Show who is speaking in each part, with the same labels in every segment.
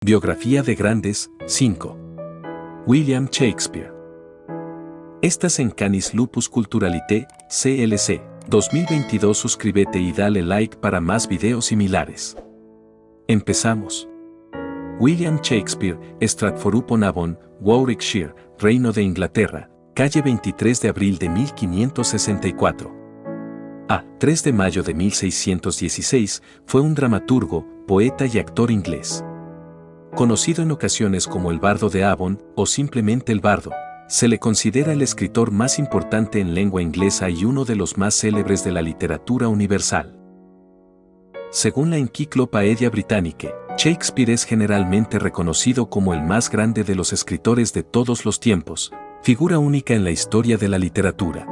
Speaker 1: Biografía de grandes, 5. William Shakespeare. Estás en Canis Lupus Culturalité, CLC, 2022. Suscríbete y dale like para más videos similares. Empezamos. William Shakespeare, Stratford-upon-Avon, Warwickshire, Reino de Inglaterra, calle 23 de abril de 1564. A 3 de mayo de 1616, fue un dramaturgo, poeta y actor inglés. Conocido en ocasiones como el Bardo de Avon, o simplemente el Bardo, se le considera el escritor más importante en lengua inglesa y uno de los más célebres de la literatura universal. Según la Encyclopaedia Britannique, Shakespeare es generalmente reconocido como el más grande de los escritores de todos los tiempos, figura única en la historia de la literatura.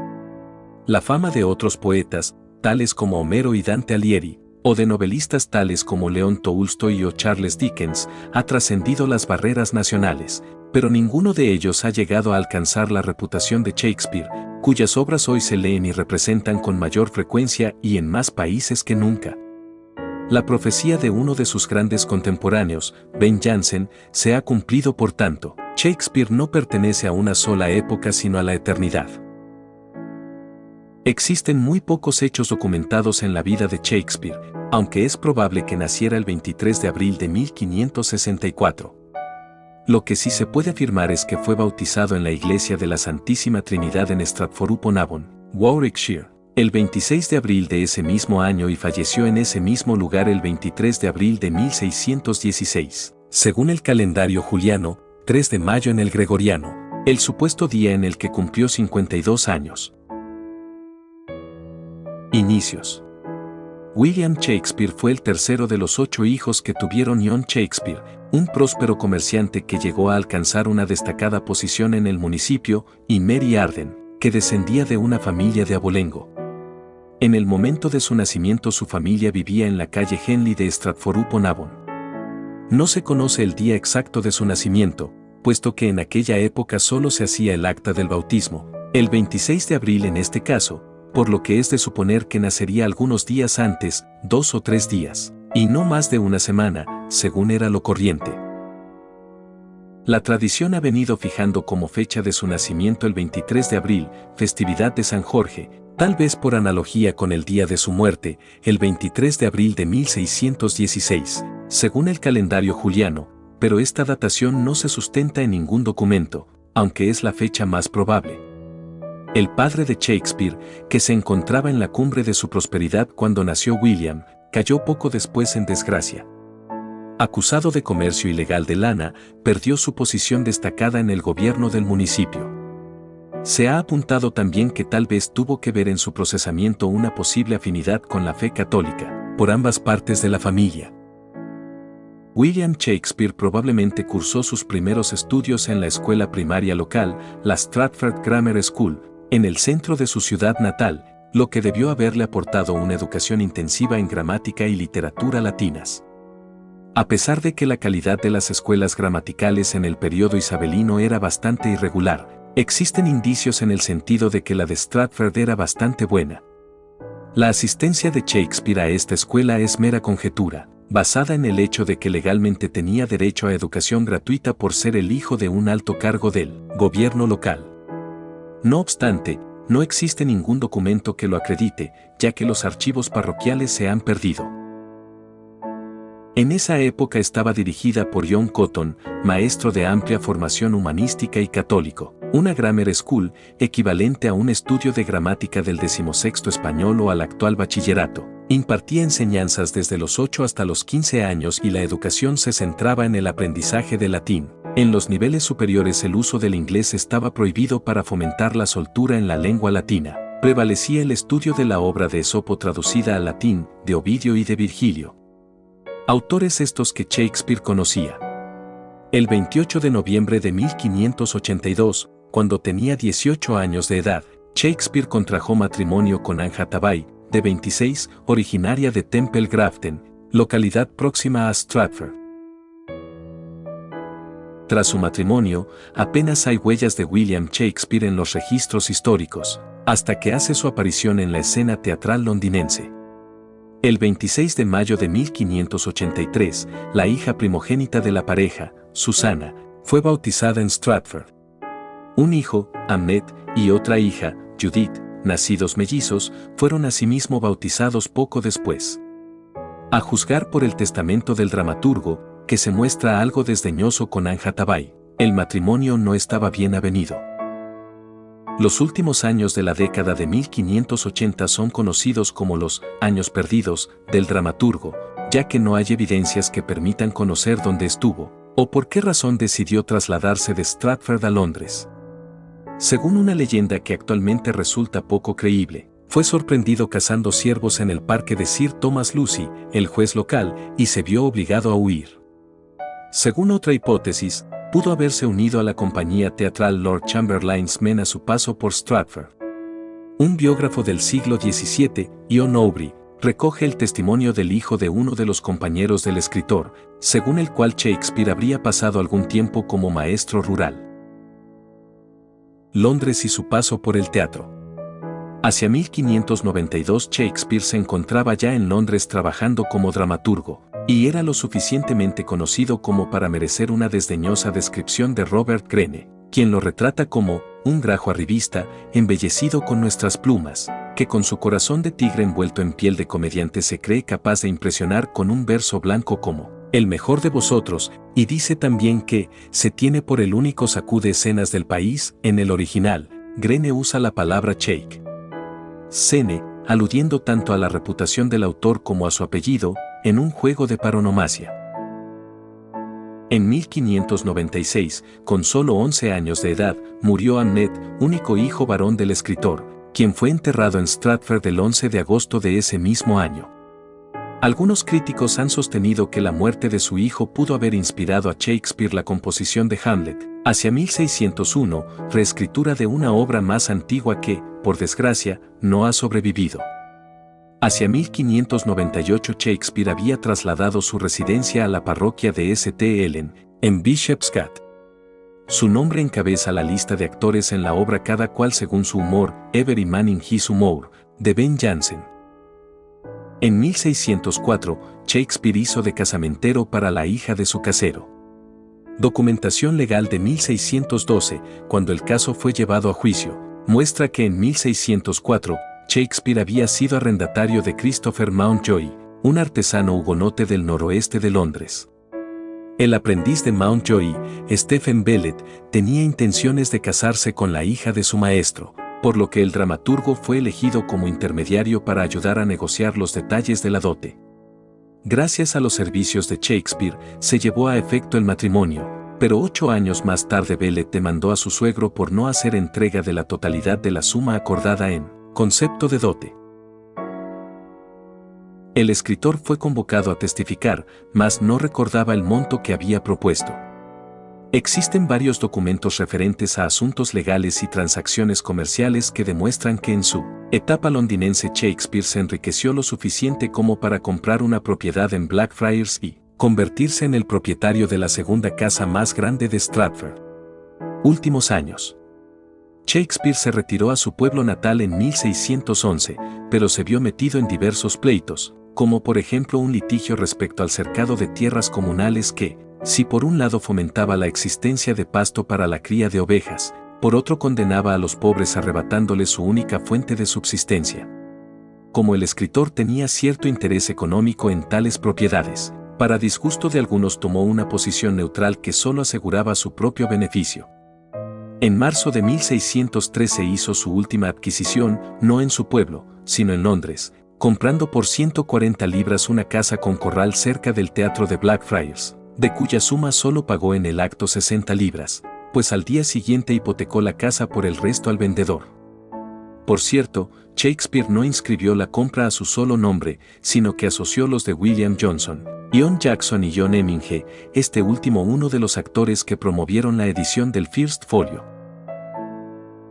Speaker 1: La fama de otros poetas, tales como Homero y Dante Alighieri, o de novelistas tales como León Tolstoy o Charles Dickens, ha trascendido las barreras nacionales, pero ninguno de ellos ha llegado a alcanzar la reputación de Shakespeare, cuyas obras hoy se leen y representan con mayor frecuencia y en más países que nunca. La profecía de uno de sus grandes contemporáneos, Ben Jonson, se ha cumplido. Por tanto, Shakespeare no pertenece a una sola época sino a la eternidad. Existen muy pocos hechos documentados en la vida de Shakespeare, aunque es probable que naciera el 23 de abril de 1564. Lo que sí se puede afirmar es que fue bautizado en la iglesia de la Santísima Trinidad en Stratford-upon-Avon, Warwickshire, el 26 de abril de ese mismo año y falleció en ese mismo lugar el 23 de abril de 1616, según el calendario juliano, 3 de mayo en el gregoriano, el supuesto día en el que cumplió 52 años. Inicios. William Shakespeare fue el tercero de los 8 hijos que tuvieron John Shakespeare, un próspero comerciante que llegó a alcanzar una destacada posición en el municipio, y Mary Arden, que descendía de una familia de abolengo. En el momento de su nacimiento su familia vivía en la calle Henley de Stratford-upon-Avon. No se conoce el día exacto de su nacimiento, puesto que en aquella época solo se hacía el acta del bautismo, el 26 de abril en este caso, por lo que es de suponer que nacería algunos días antes, 2 o 3 días, y no más de una semana, según era lo corriente. La tradición ha venido fijando como fecha de su nacimiento el 23 de abril, festividad de San Jorge, tal vez por analogía con el día de su muerte, el 23 de abril de 1616, según el calendario juliano, pero esta datación no se sustenta en ningún documento, aunque es la fecha más probable. El padre de Shakespeare, que se encontraba en la cumbre de su prosperidad cuando nació William, cayó poco después en desgracia. Acusado de comercio ilegal de lana, perdió su posición destacada en el gobierno del municipio. Se ha apuntado también que tal vez tuvo que ver en su procesamiento una posible afinidad con la fe católica, por ambas partes de la familia. William Shakespeare probablemente cursó sus primeros estudios en la escuela primaria local, la Stratford Grammar School, en el centro de su ciudad natal, lo que debió haberle aportado una educación intensiva en gramática y literatura latinas. A pesar de que la calidad de las escuelas gramaticales en el periodo isabelino era bastante irregular, existen indicios en el sentido de que la de Stratford era bastante buena. La asistencia de Shakespeare a esta escuela es mera conjetura, basada en el hecho de que legalmente tenía derecho a educación gratuita por ser el hijo de un alto cargo del gobierno local. No obstante, no existe ningún documento que lo acredite, ya que los archivos parroquiales se han perdido. En esa época estaba dirigida por John Cotton, maestro de amplia formación humanística y católico, una grammar school, equivalente a un estudio de gramática del 16º español o al actual bachillerato. Impartía enseñanzas desde los 8 hasta los 15 años y la educación se centraba en el aprendizaje del latín. En los niveles superiores el uso del inglés estaba prohibido para fomentar la soltura en la lengua latina. Prevalecía el estudio de la obra de Esopo traducida al latín, de Ovidio y de Virgilio. Autores estos que Shakespeare conocía. El 28 de noviembre de 1582, cuando tenía 18 años de edad, Shakespeare contrajo matrimonio con Anne Hathaway, de 26, originaria de Temple Grafton, localidad próxima a Stratford. Tras su matrimonio, apenas hay huellas de William Shakespeare en los registros históricos, hasta que hace su aparición en la escena teatral londinense. El 26 de mayo de 1583, la hija primogénita de la pareja, Susana, fue bautizada en Stratford. Un hijo, Ahmed, y otra hija, Judith, nacidos mellizos, fueron asimismo bautizados poco después. A juzgar por el testamento del dramaturgo, que se muestra algo desdeñoso con Anne Hathaway, el matrimonio no estaba bien avenido. Los últimos años de la década de 1580 son conocidos como los años perdidos del dramaturgo, ya que no hay evidencias que permitan conocer dónde estuvo, o por qué razón decidió trasladarse de Stratford a Londres. Según una leyenda que actualmente resulta poco creíble, fue sorprendido cazando ciervos en el parque de Sir Thomas Lucy, el juez local, y se vio obligado a huir. Según otra hipótesis, pudo haberse unido a la compañía teatral Lord Chamberlain's Men a su paso por Stratford. Un biógrafo del siglo XVII, Ion Aubrey, recoge el testimonio del hijo de uno de los compañeros del escritor, según el cual Shakespeare habría pasado algún tiempo como maestro rural. Londres y su paso por el teatro. Hacia 1592 Shakespeare se encontraba ya en Londres trabajando como dramaturgo, y era lo suficientemente conocido como para merecer una desdeñosa descripción de Robert Greene, quien lo retrata como un grajo arribista, embellecido con nuestras plumas, que con su corazón de tigre envuelto en piel de comediante se cree capaz de impresionar con un verso blanco como el mejor de vosotros, y dice también que se tiene por el único sacude escenas del país. En el original, Greene usa la palabra shake scene, aludiendo tanto a la reputación del autor como a su apellido, en un juego de paronomasia. En 1596, con solo 11 años de edad, murió Ahmed, único hijo varón del escritor, quien fue enterrado en Stratford el 11 de agosto de ese mismo año. Algunos críticos han sostenido que la muerte de su hijo pudo haber inspirado a Shakespeare la composición de Hamlet, hacia 1601, reescritura de una obra más antigua que, por desgracia, no ha sobrevivido. Hacia 1598 Shakespeare había trasladado su residencia a la parroquia de St. Ellen, en Bishopsgate. Su nombre encabeza la lista de actores en la obra Cada cual según su humor, Every Man in His Humour, de Ben Jonson. En 1604, Shakespeare hizo de casamentero para la hija de su casero. Documentación legal de 1612, cuando el caso fue llevado a juicio, muestra que en 1604, Shakespeare había sido arrendatario de Christopher Mountjoy, un artesano hugonote del noroeste de Londres. El aprendiz de Mountjoy, Stephen Bellet, tenía intenciones de casarse con la hija de su maestro, por lo que el dramaturgo fue elegido como intermediario para ayudar a negociar los detalles de la dote. Gracias a los servicios de Shakespeare, se llevó a efecto el matrimonio, pero 8 años más tarde Bellet demandó a su suegro por no hacer entrega de la totalidad de la suma acordada en concepto de dote. El escritor fue convocado a testificar, mas no recordaba el monto que había propuesto. Existen varios documentos referentes a asuntos legales y transacciones comerciales que demuestran que en su etapa londinense Shakespeare se enriqueció lo suficiente como para comprar una propiedad en Blackfriars y convertirse en el propietario de la segunda casa más grande de Stratford. Últimos años. Shakespeare se retiró a su pueblo natal en 1611, pero se vio metido en diversos pleitos, como por ejemplo un litigio respecto al cercado de tierras comunales que, si por un lado fomentaba la existencia de pasto para la cría de ovejas, por otro condenaba a los pobres arrebatándoles su única fuente de subsistencia. Como el escritor tenía cierto interés económico en tales propiedades, para disgusto de algunos tomó una posición neutral que solo aseguraba su propio beneficio. En marzo de 1613 hizo su última adquisición, no en su pueblo, sino en Londres, comprando por 140 libras una casa con corral cerca del teatro de Blackfriars, de cuya suma solo pagó en el acto 60 libras, pues al día siguiente hipotecó la casa por el resto al vendedor. Por cierto, Shakespeare no inscribió la compra a su solo nombre, sino que asoció los de William Johnson, Ian Jackson y John Eminge, este último uno de los actores que promovieron la edición del First Folio.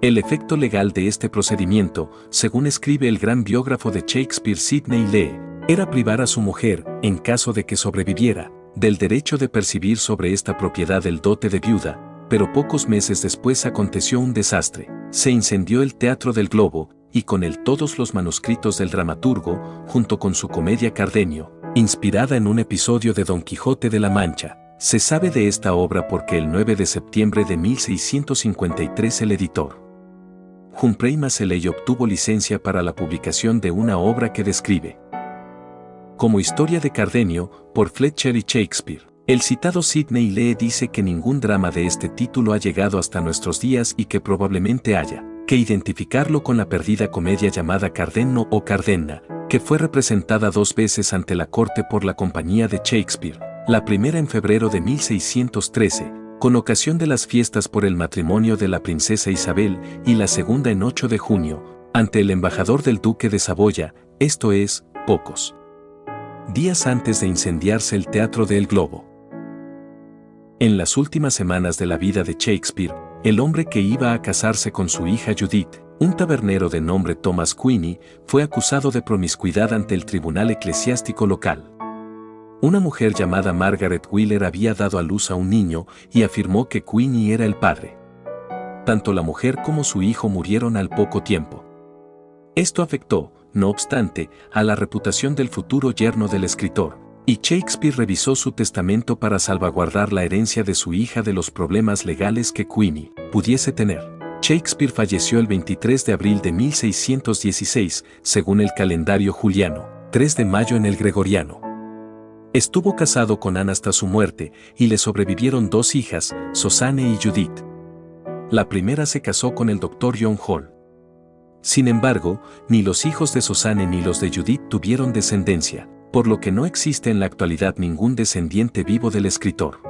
Speaker 1: El efecto legal de este procedimiento, según escribe el gran biógrafo de Shakespeare Sidney Lee, era privar a su mujer, en caso de que sobreviviera, del derecho de percibir sobre esta propiedad el dote de viuda, pero pocos meses después aconteció un desastre, se incendió el Teatro del Globo, y con él todos los manuscritos del dramaturgo, junto con su comedia Cardenio, inspirada en un episodio de Don Quijote de la Mancha. Se sabe de esta obra porque el 9 de septiembre de 1653 el editor Humphrey Macaulay obtuvo licencia para la publicación de una obra que describe como Historia de Cardenio, por Fletcher y Shakespeare. El citado Sidney Lee dice que ningún drama de este título ha llegado hasta nuestros días y que probablemente haya que identificarlo con la perdida comedia llamada Cardenio o Cardenna, que fue representada 2 veces ante la corte por la compañía de Shakespeare, la primera en febrero de 1613, con ocasión de las fiestas por el matrimonio de la princesa Isabel, y la segunda en 8 de junio, ante el embajador del duque de Saboya, esto es, pocos días antes de incendiarse el Teatro de El Globo. En las últimas semanas de la vida de Shakespeare, el hombre que iba a casarse con su hija Judith, un tabernero de nombre Thomas Queenie, fue acusado de promiscuidad ante el tribunal eclesiástico local. Una mujer llamada Margaret Wheeler había dado a luz a un niño y afirmó que Queenie era el padre. Tanto la mujer como su hijo murieron al poco tiempo. Esto afectó, no obstante, a la reputación del futuro yerno del escritor, y Shakespeare revisó su testamento para salvaguardar la herencia de su hija de los problemas legales que Queenie pudiese tener. Shakespeare falleció el 23 de abril de 1616, según el calendario juliano, 3 de mayo en el gregoriano. Estuvo casado con Anne hasta su muerte, y le sobrevivieron 2 hijas, Susanne y Judith. La primera se casó con el Dr. John Hall. Sin embargo, ni los hijos de Susanne ni los de Judith tuvieron descendencia, por lo que no existe en la actualidad ningún descendiente vivo del escritor.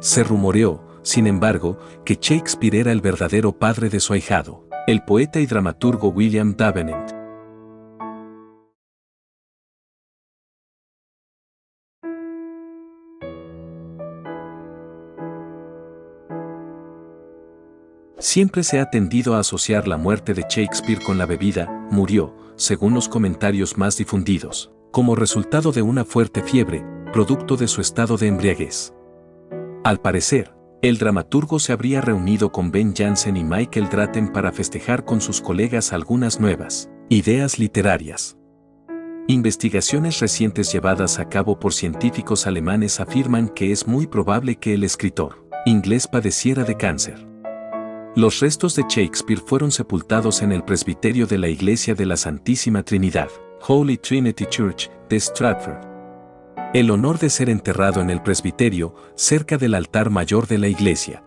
Speaker 1: Se rumoreó, sin embargo, que Shakespeare era el verdadero padre de su ahijado, el poeta y dramaturgo William Davenant. Siempre se ha tendido a asociar la muerte de Shakespeare con la bebida. Murió, según los comentarios más difundidos, como resultado de una fuerte fiebre, producto de su estado de embriaguez. Al parecer, el dramaturgo se habría reunido con Ben Jonson y Michael Drayton para festejar con sus colegas algunas nuevas ideas literarias. Investigaciones recientes llevadas a cabo por científicos alemanes afirman que es muy probable que el escritor inglés padeciera de cáncer. Los restos de Shakespeare fueron sepultados en el presbiterio de la Iglesia de la Santísima Trinidad, Holy Trinity Church, de Stratford. El honor de ser enterrado en el presbiterio, cerca del altar mayor de la iglesia,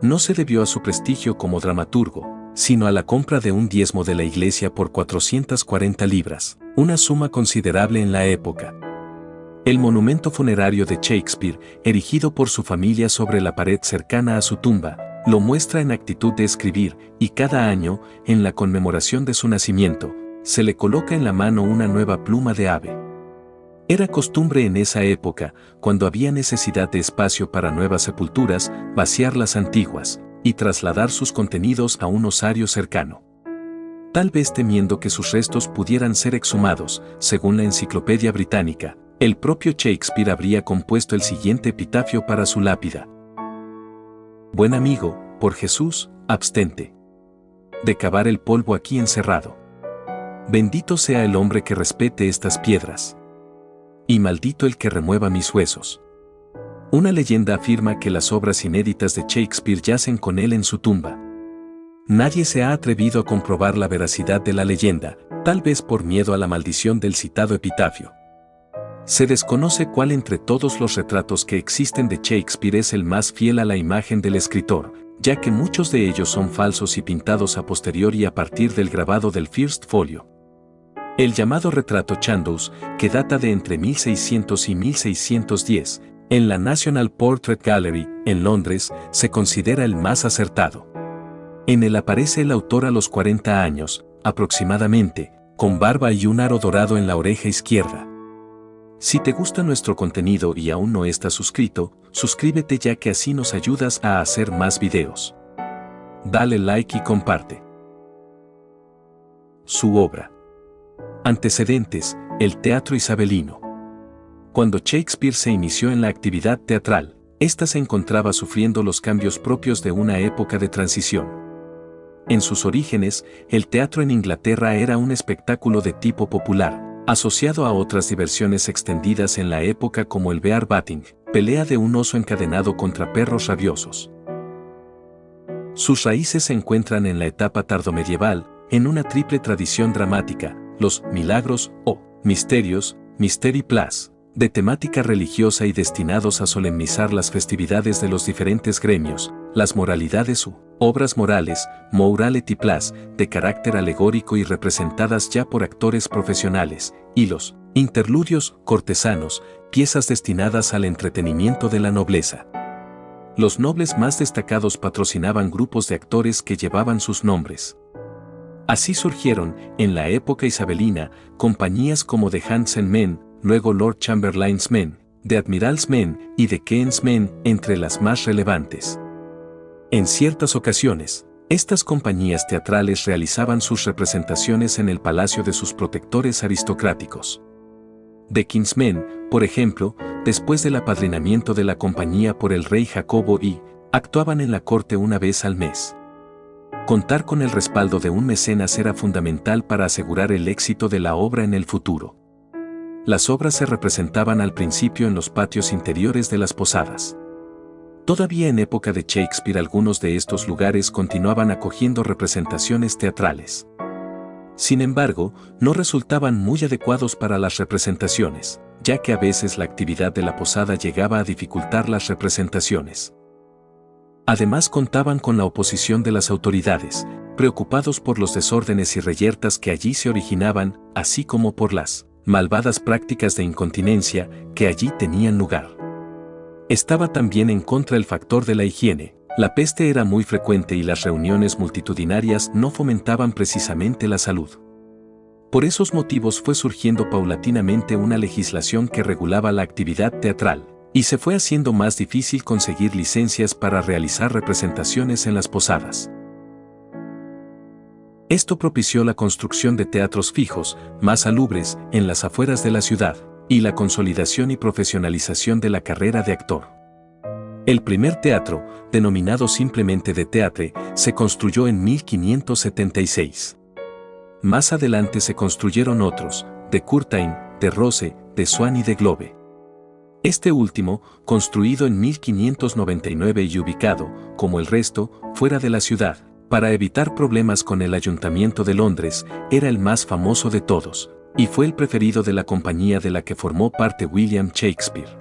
Speaker 1: no se debió a su prestigio como dramaturgo, sino a la compra de un diezmo de la iglesia por 440 libras, una suma considerable en la época. El monumento funerario de Shakespeare, erigido por su familia sobre la pared cercana a su tumba, lo muestra en actitud de escribir, y cada año, en la conmemoración de su nacimiento, se le coloca en la mano una nueva pluma de ave. Era costumbre en esa época, cuando había necesidad de espacio para nuevas sepulturas, vaciar las antiguas, y trasladar sus contenidos a un osario cercano. Tal vez temiendo que sus restos pudieran ser exhumados, según la Enciclopedia Británica, el propio Shakespeare habría compuesto el siguiente epitafio para su lápida. Buen amigo, por Jesús, abstente de cavar el polvo aquí encerrado. Bendito sea el hombre que respete estas piedras. Y maldito el que remueva mis huesos. Una leyenda afirma que las obras inéditas de Shakespeare yacen con él en su tumba. Nadie se ha atrevido a comprobar la veracidad de la leyenda, tal vez por miedo a la maldición del citado epitafio. Se desconoce cuál entre todos los retratos que existen de Shakespeare es el más fiel a la imagen del escritor, ya que muchos de ellos son falsos y pintados a posteriori a partir del grabado del First Folio. El llamado retrato Chandos, que data de entre 1600 y 1610, en la National Portrait Gallery, en Londres, se considera el más acertado. En él aparece el autor a los 40 años, aproximadamente, con barba y un aro dorado en la oreja izquierda. Si te gusta nuestro contenido y aún no estás suscrito, suscríbete ya que así nos ayudas a hacer más videos. Dale like y comparte. Su obra. Antecedentes, el teatro isabelino. Cuando Shakespeare se inició en la actividad teatral, ésta se encontraba sufriendo los cambios propios de una época de transición. En sus orígenes, el teatro en Inglaterra era un espectáculo de tipo popular, asociado a otras diversiones extendidas en la época como el bear baiting, pelea de un oso encadenado contra perros rabiosos. Sus raíces se encuentran en la etapa tardomedieval, en una triple tradición dramática, los milagros o misterios, Mystery Plays, de temática religiosa y destinados a solemnizar las festividades de los diferentes gremios, las moralidades u obras morales, Morality Plays, de carácter alegórico y representadas ya por actores profesionales, y los interludios cortesanos, piezas destinadas al entretenimiento de la nobleza. Los nobles más destacados patrocinaban grupos de actores que llevaban sus nombres. Así surgieron, en la época isabelina, compañías como The Handsome Men, luego Lord Chamberlain's Men, The Admiral's Men y The King's Men, entre las más relevantes. En ciertas ocasiones, estas compañías teatrales realizaban sus representaciones en el palacio de sus protectores aristocráticos. The King's Men, por ejemplo, después del apadrinamiento de la compañía por el rey Jacobo I, actuaban en la corte una vez al mes. Contar con el respaldo de un mecenas era fundamental para asegurar el éxito de la obra en el futuro. Las obras se representaban al principio en los patios interiores de las posadas. Todavía en época de Shakespeare algunos de estos lugares continuaban acogiendo representaciones teatrales. Sin embargo, no resultaban muy adecuados para las representaciones, ya que a veces la actividad de la posada llegaba a dificultar las representaciones. Además contaban con la oposición de las autoridades, preocupados por los desórdenes y reyertas que allí se originaban, así como por las malvadas prácticas de incontinencia que allí tenían lugar. Estaba también en contra el factor de la higiene. La peste era muy frecuente y las reuniones multitudinarias no fomentaban precisamente la salud. Por esos motivos fue surgiendo paulatinamente una legislación que regulaba la actividad teatral, y se fue haciendo más difícil conseguir licencias para realizar representaciones en las posadas. Esto propició la construcción de teatros fijos, más salubres, en las afueras de la ciudad, y la consolidación y profesionalización de la carrera de actor. El primer teatro, denominado simplemente de Theatre, se construyó en 1576. Más adelante se construyeron otros, de Curtain, de Rose, de Swan y de Globe. Este último, construido en 1599 y ubicado, como el resto, fuera de la ciudad, para evitar problemas con el Ayuntamiento de Londres, era el más famoso de todos, y fue el preferido de la compañía de la que formó parte William Shakespeare.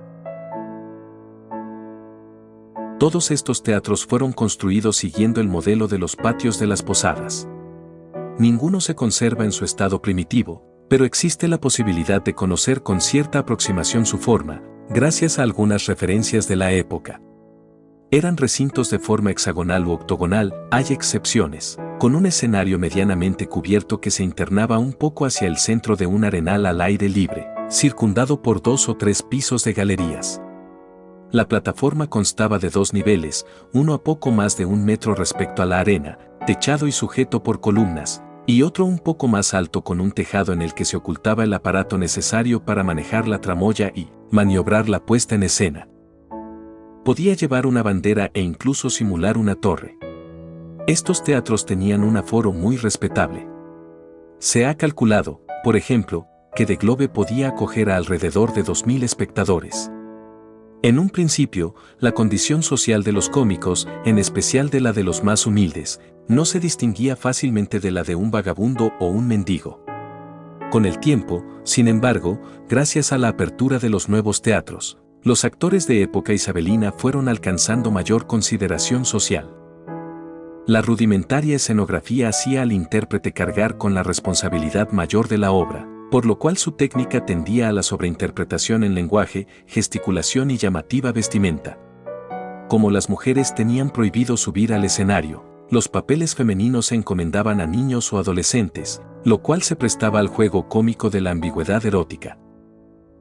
Speaker 1: Todos estos teatros fueron construidos siguiendo el modelo de los patios de las posadas. Ninguno se conserva en su estado primitivo, pero existe la posibilidad de conocer con cierta aproximación su forma, gracias a algunas referencias de la época. Eran recintos de forma hexagonal u octogonal, hay excepciones, con un escenario medianamente cubierto que se internaba un poco hacia el centro de un arenal al aire libre, circundado por 2 o 3 pisos de galerías. La plataforma constaba de 2 niveles, uno a poco más de 1 metro respecto a la arena, techado y sujeto por columnas, y otro un poco más alto con un tejado en el que se ocultaba el aparato necesario para manejar la tramoya y maniobrar la puesta en escena. Podía llevar una bandera e incluso simular una torre. Estos teatros tenían un aforo muy respetable. Se ha calculado, por ejemplo, que The Globe podía acoger a alrededor de 2000 espectadores. En un principio, la condición social de los cómicos, en especial de la de los más humildes, no se distinguía fácilmente de la de un vagabundo o un mendigo. Con el tiempo, sin embargo, gracias a la apertura de los nuevos teatros, los actores de época isabelina fueron alcanzando mayor consideración social. La rudimentaria escenografía hacía al intérprete cargar con la responsabilidad mayor de la obra, por lo cual su técnica tendía a la sobreinterpretación en lenguaje, gesticulación y llamativa vestimenta. Como las mujeres tenían prohibido subir al escenario, los papeles femeninos se encomendaban a niños o adolescentes, lo cual se prestaba al juego cómico de la ambigüedad erótica.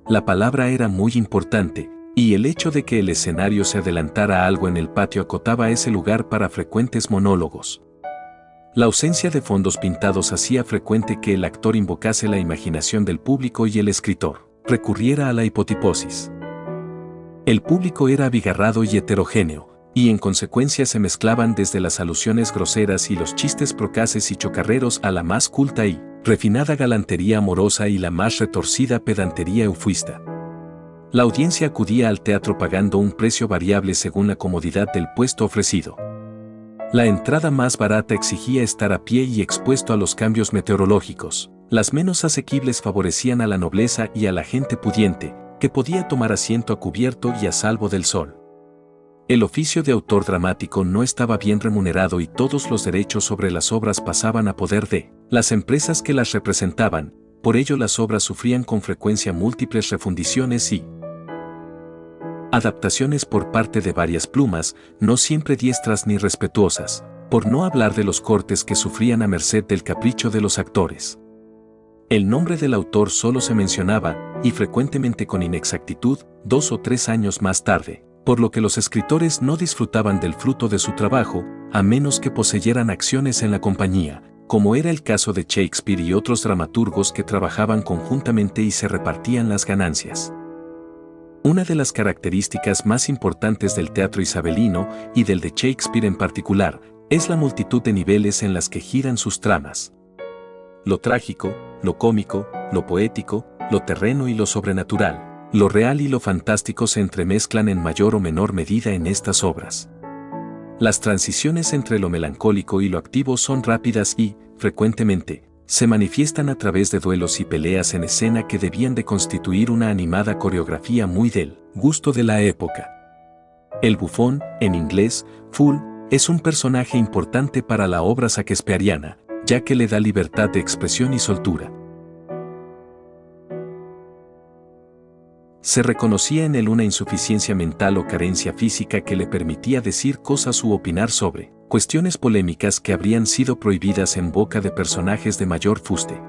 Speaker 1: La palabra era muy importante, y el hecho de que el escenario se adelantara algo en el patio acotaba ese lugar para frecuentes monólogos. La ausencia de fondos pintados hacía frecuente que el actor invocase la imaginación del público y el escritor recurriera a la hipotiposis. El público era abigarrado y heterogéneo, y en consecuencia se mezclaban desde las alusiones groseras y los chistes procaces y chocarreros a la más culta y refinada galantería amorosa y la más retorcida pedantería eufista. La audiencia acudía al teatro pagando un precio variable según la comodidad del puesto ofrecido. La entrada más barata exigía estar a pie y expuesto a los cambios meteorológicos. Las menos asequibles favorecían a la nobleza y a la gente pudiente, que podía tomar asiento a cubierto y a salvo del sol. El oficio de autor dramático no estaba bien remunerado y todos los derechos sobre las obras pasaban a poder de las empresas que las representaban, por ello las obras sufrían con frecuencia múltiples refundiciones y adaptaciones por parte de varias plumas, no siempre diestras ni respetuosas, por no hablar de los cortes que sufrían a merced del capricho de los actores. El nombre del autor solo se mencionaba, y frecuentemente con inexactitud, 2 o 3 años más tarde, por lo que los escritores no disfrutaban del fruto de su trabajo, a menos que poseyeran acciones en la compañía, como era el caso de Shakespeare y otros dramaturgos que trabajaban conjuntamente y se repartían las ganancias. Una de las características más importantes del teatro isabelino, y del de Shakespeare en particular, es la multitud de niveles en las que giran sus tramas. Lo trágico, lo cómico, lo poético, lo terreno y lo sobrenatural, lo real y lo fantástico se entremezclan en mayor o menor medida en estas obras. Las transiciones entre lo melancólico y lo activo son rápidas y, frecuentemente, se manifiestan a través de duelos y peleas en escena que debían de constituir una animada coreografía muy del gusto de la época. El bufón, en inglés, fool, es un personaje importante para la obra shakespeariana, ya que le da libertad de expresión y soltura. Se reconocía en él una insuficiencia mental o carencia física que le permitía decir cosas u opinar sobre cuestiones polémicas que habrían sido prohibidas en boca de personajes de mayor fuste.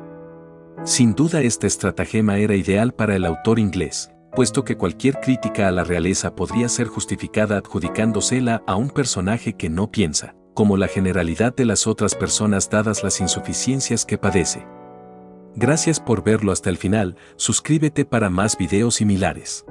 Speaker 1: Sin duda este estratagema era ideal para el autor inglés, puesto que cualquier crítica a la realeza podría ser justificada adjudicándosela a un personaje que no piensa, como la generalidad de las otras personas dadas las insuficiencias que padece. Gracias por verlo hasta el final, suscríbete para más videos similares.